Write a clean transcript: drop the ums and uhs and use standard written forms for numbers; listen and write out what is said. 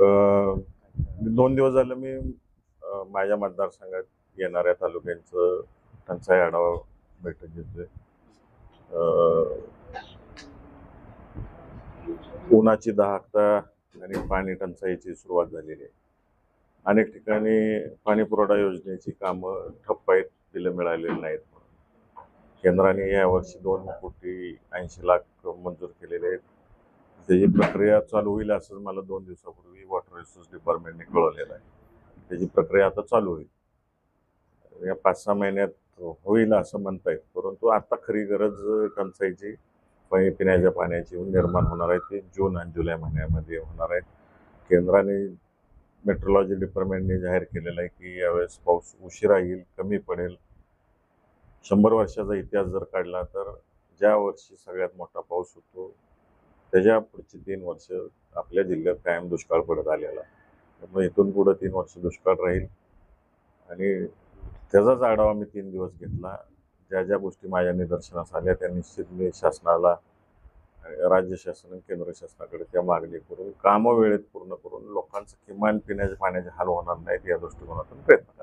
2 दिवस झालं मी माझ्या मतदारसंघात येणाऱ्या तालुक्यांचं टंचाई आढावा बैठक घेतोय. उन्हाची दाहकता आणि पाणी टंचाईची सुरुवात झालेली आहे. अनेक ठिकाणी पाणी पुरवठा योजनेची कामं ठप्प आहेत, बिलं मिळालेली नाहीत. केंद्राने यावर्षी 2,80,00,000 मंजूर केलेले आहेत. त्याची प्रक्रिया चालू होईल असं मला 2 दिवसापूर्वी वॉटर रिसोर्स डिपार्टमेंटने कळवलेलं आहे. त्याची प्रक्रिया आता चालू होईल. या 5-6 महिन्यात होईल असं म्हणतायत, परंतु आता खरी गरज टंचाईची पिण्याच्या पाण्याची निर्माण होणार आहे ती जून आणि जुलै महिन्यामध्ये होणार आहे. केंद्राने मेट्रोलॉजी डिपार्टमेंटने जाहीर केलेलं आहे की यावेळेस पाऊस उशिरा येईल, कमी पडेल. 100 वर्षाचा इतिहास जर काढला तर ज्या वर्षी सगळ्यात मोठा पाऊस होतो त्याच्या पुढची 3 वर्ष आपल्या जिल्ह्यात कायम दुष्काळ पडत आलेला. त्यामुळे इथून पुढे 3 वर्ष दुष्काळ राहील आणि त्याचाच आढावा मी 3 दिवस घेतला. ज्या ज्या गोष्टी माझ्या निदर्शनास आल्या त्या निश्चित मी शासनाला, राज्य शासन आणि केंद्र शासनाकडे त्या मागणी करून कामं वेळेत पूर्ण करून लोकांचं किमान पिण्याच्या पाण्याचे हाल होणार नाहीत या दृष्टिकोनातून प्रयत्न